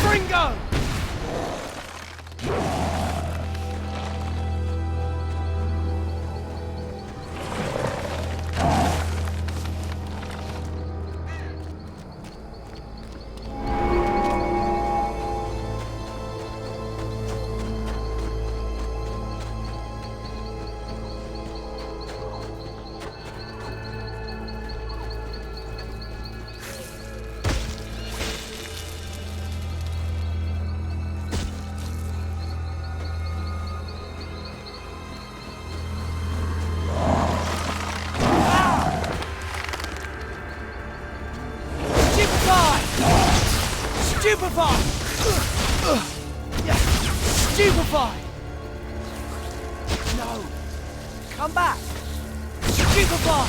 Gringo! Stupefy! Stupefy! No! Come back! Stupefy!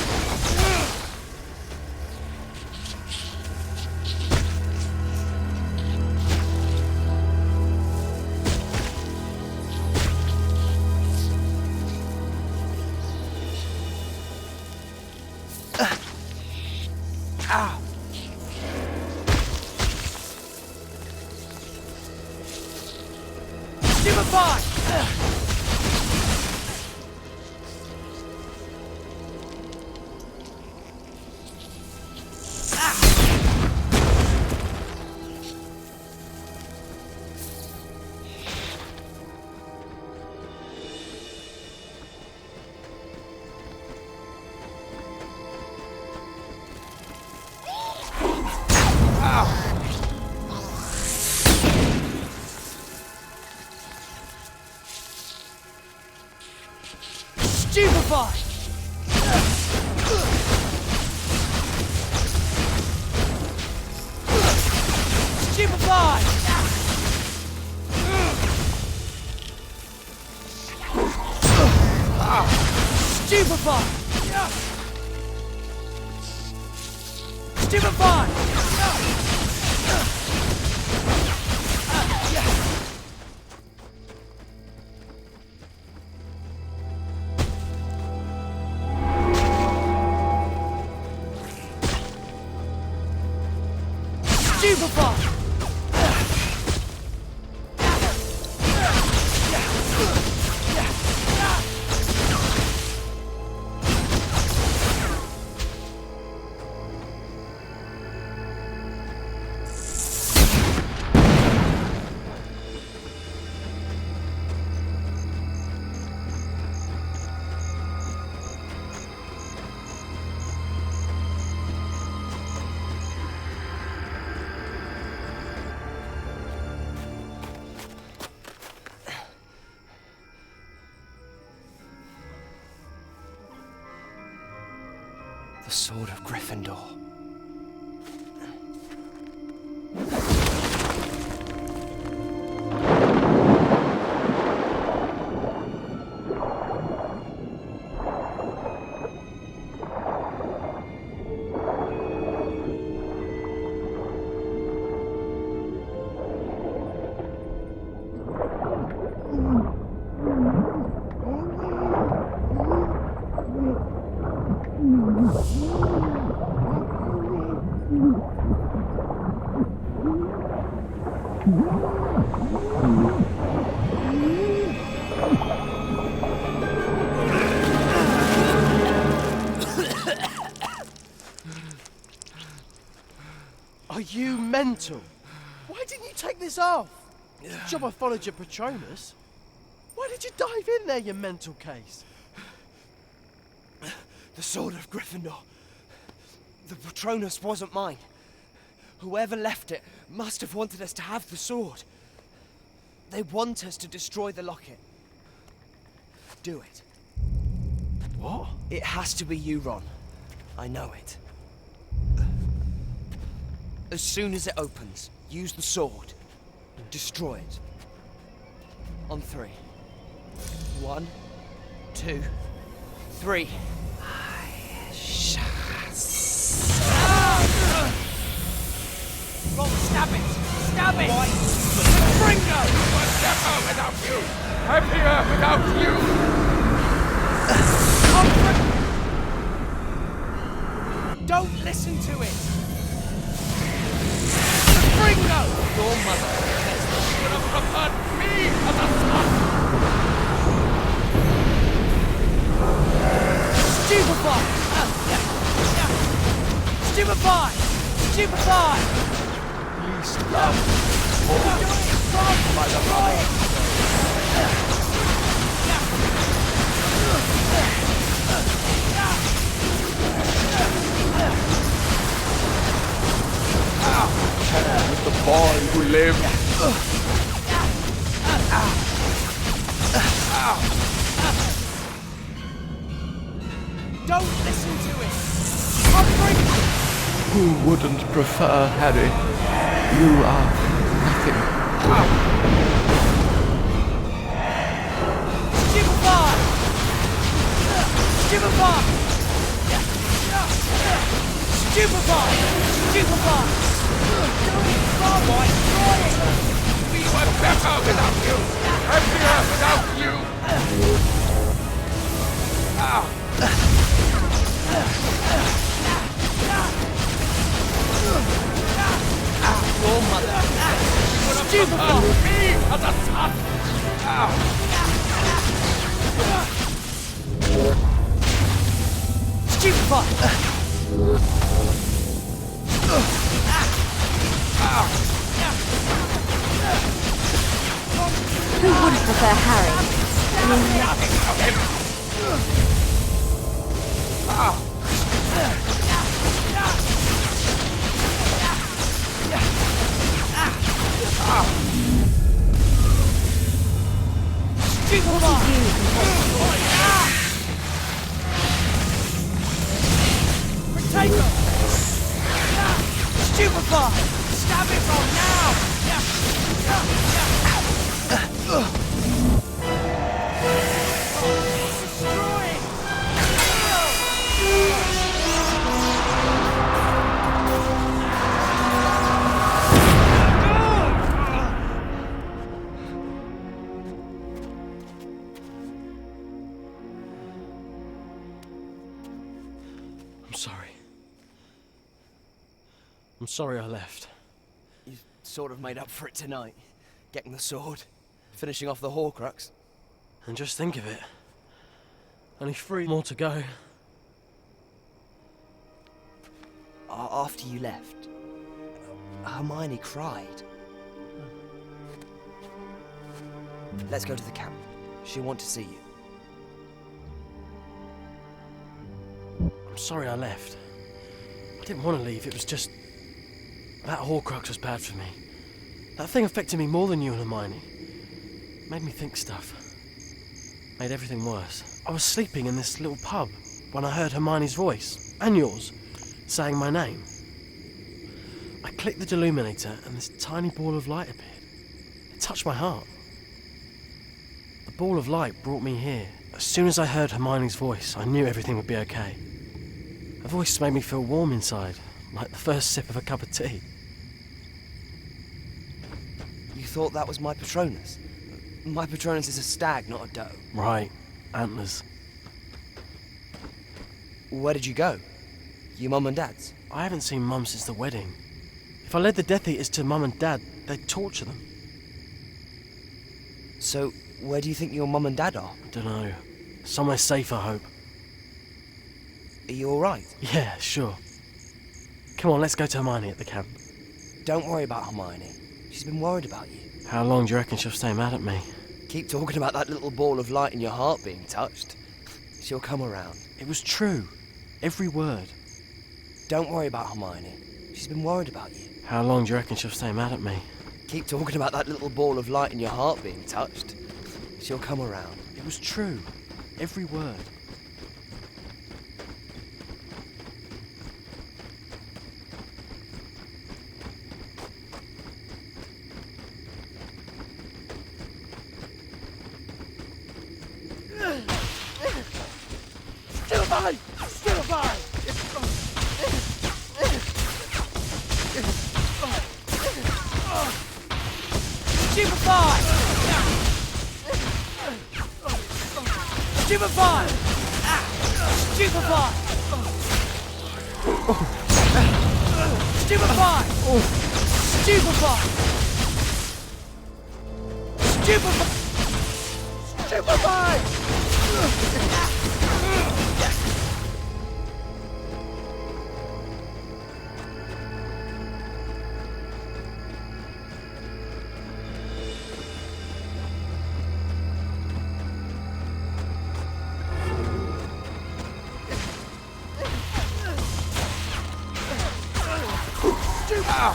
Ow! Stupefy! Stupefy! Stupefy! Stupefy! Stupefy! Stupefy! The Sword of Gryffindor. Are you mental? Why didn't you take this off? It's a job I followed your Patronus. Why did you dive in there, you mental case? The Sword of Gryffindor. The Patronus wasn't mine. Whoever left it must have wanted us to have the sword. They want us to destroy the locket. Do it. What? It has to be you, Ron. I know it. As soon as it opens, use the sword. Destroy it. On 3. 1, 2, 3. Ron, stab it! Stab it! Gringo! What's without you? Happier without you! listen to it! Gringo! Your mother would have preferred me as a son! Stupefy! Stupefy! Stupefy! Please stop. By the fire! With the boy who lived. Don't listen to it! I'll break it! Who wouldn't prefer Harry? You are nothing. Stupefy! Stupefy! Stupefy! Stupefy! We were better without you. Happier without you. Your mother would have preferred me as a son! Stupefy! Who wouldn't prefer Harry? Potato! Stupefy! Stab it from now! Destroy it! I'm sorry. I'm sorry I left. You sort of made up for it tonight. Getting the sword, finishing off the Horcrux. And just think of it. Only 3 more to go. After you left, Hermione cried. Let's go to the camp. She'll want to see you. I'm sorry I left. I didn't want to leave, it was just... That Horcrux was bad for me. That thing affected me more than you and Hermione. Made me think stuff. Made everything worse. I was sleeping in this little pub when I heard Hermione's voice, and yours, saying my name. I clicked the deluminator and this tiny ball of light appeared. It touched my heart. The ball of light brought me here. As soon as I heard Hermione's voice, I knew everything would be okay. Her voice made me feel warm inside, like the first sip of a cup of tea. You thought that was my Patronus? My Patronus is a stag, not a doe. Right, antlers. Where did you go? Your mum and dad's? I haven't seen Mum since the wedding. If I led the Death Eaters to Mum and Dad, they'd torture them. So, where do you think your mum and dad are? Dunno. Somewhere safe, I hope. Are you alright? Yeah, sure. Come on, let's go to Hermione at the camp. Don't worry about Hermione. She's been worried about you. How long do you reckon she'll stay mad at me? Keep talking about that little ball of light in your heart being touched. She'll come around. It was true. Every word. Don't worry about Hermione. She's been worried about you. How long do you reckon she'll stay mad at me? Keep talking about that little ball of light in your heart being touched. She'll come around. It was true. Every word. Still by! Still by! Stupefy! Stupefy! Stupefy! Stupefy! Stupefy! Stupefy! Stupefy! Stupefy!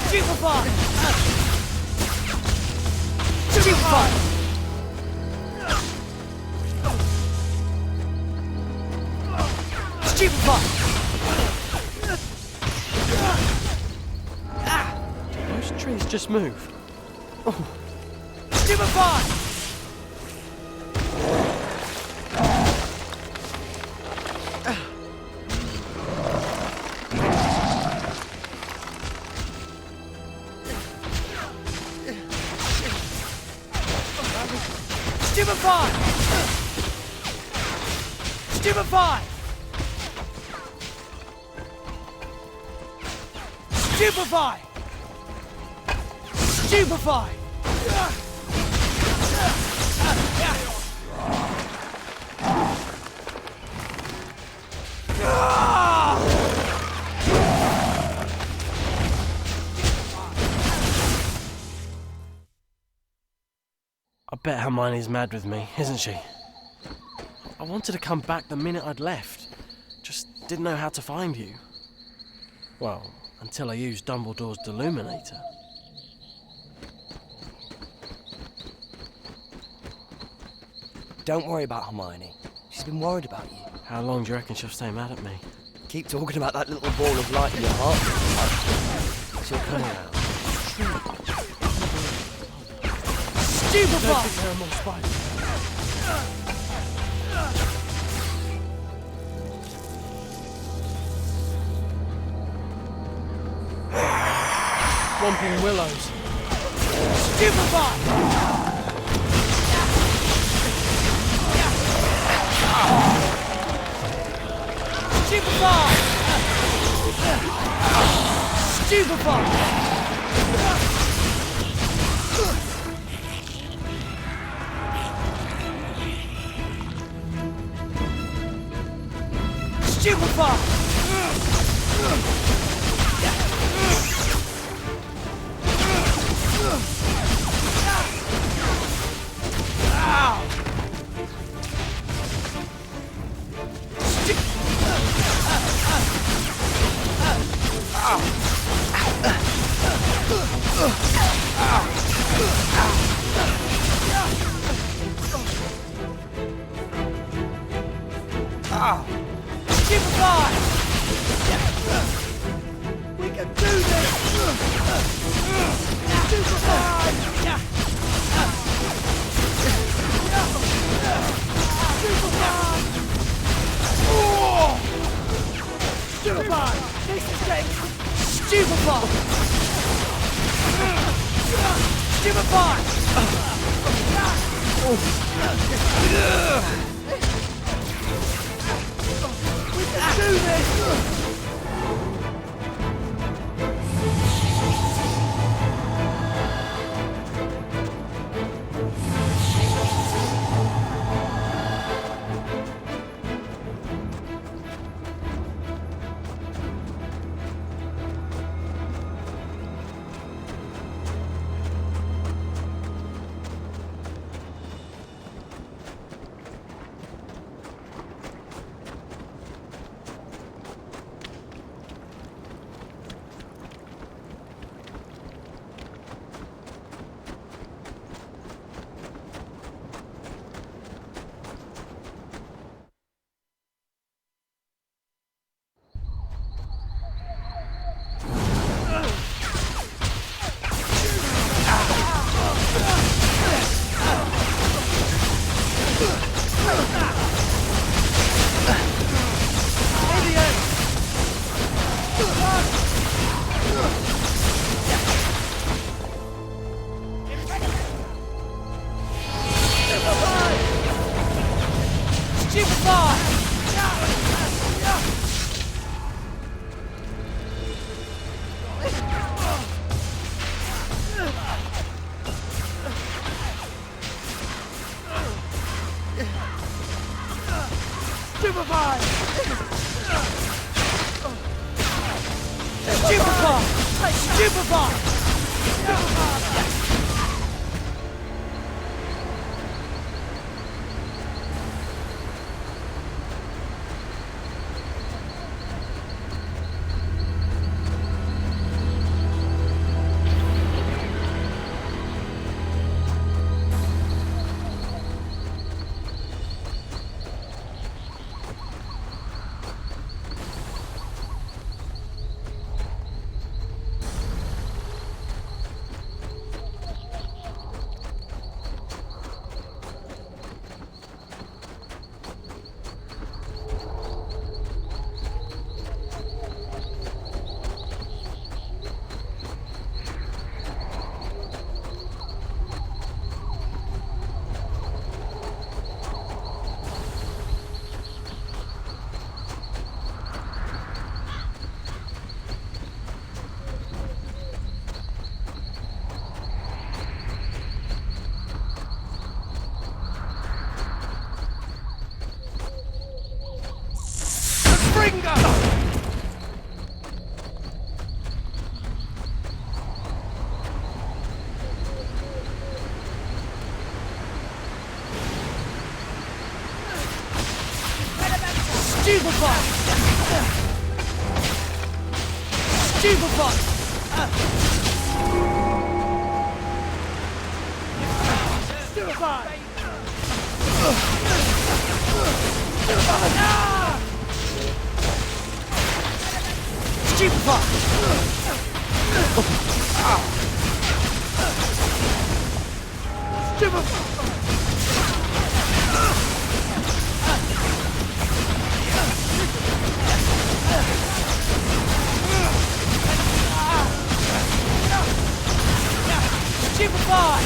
Stupefy! Stupefy! Stupefy! Those trees just move. Stupefy! Stupefy! Stupefy! Stupefy! Stupefy! I bet Hermione's mad with me, isn't she? I wanted to come back the minute I'd left. Just didn't know how to find you. Well, until I used Dumbledore's Deluminator. Don't worry about Hermione. She's been worried about you. How long do you reckon she'll stay mad at me? Keep talking about that little ball of light in your heart. She'll come around. Stupefy! There are more spiders. Whomping willows. Stupefy! Stupefy! Stupefy! Stupefy! Stupefy! We can do this! Stupefy! Stupefy! This is getting... Stupefy! Stupefy! We can do this! Idiot! Stupefy! Stupefy! Stupefy! Stupefy! Stupefy! Stupefy! Stupefy! Stupefy! Stupefy!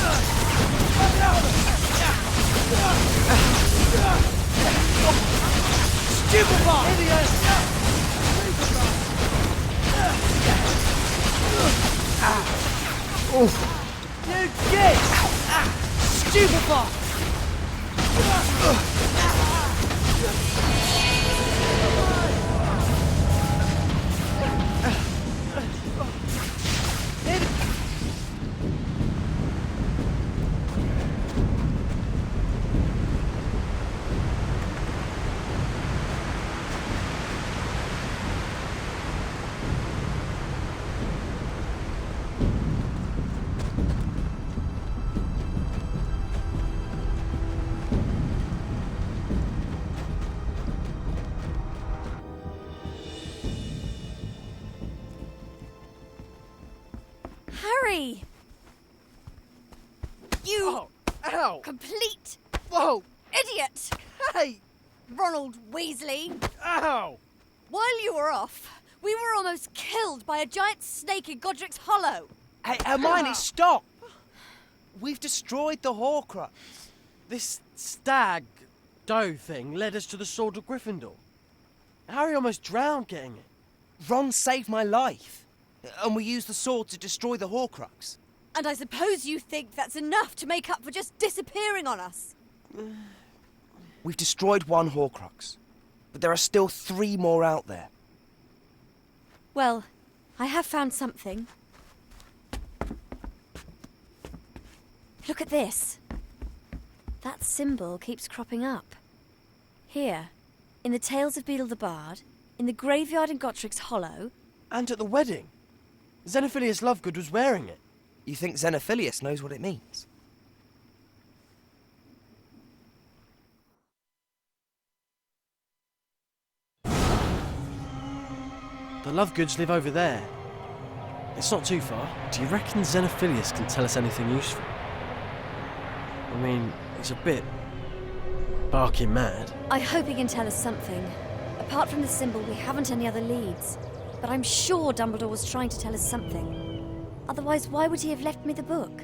Stupefy! Idiot! You git! Stupefy! Harry! You Oh, ow! complete Whoa! idiot! Hey! Ronald Weasley! Ow! While you were off, we were almost killed by a giant snake in Godric's Hollow. Hey, Hermione, stop! We've destroyed the Horcrux. This stag doe thing led us to the Sword of Gryffindor. Harry almost drowned getting it. Ron saved my life, and we used the sword to destroy the Horcrux. And I suppose you think that's enough to make up for just disappearing on us. We've destroyed one Horcrux, but there are still 3 more out there. Well, I have found something. Look at this. That symbol keeps cropping up. Here, in the Tales of Beedle the Bard, in the graveyard in Godric's Hollow. And at the wedding. Xenophilius Lovegood was wearing it. You think Xenophilius knows what it means? The Lovegoods live over there. It's not too far. Do you reckon Xenophilius can tell us anything useful? I mean, he's a bit barking mad. I hope he can tell us something. Apart from the symbol, we haven't any other leads. But I'm sure Dumbledore was trying to tell us something. Otherwise, why would he have left me the book?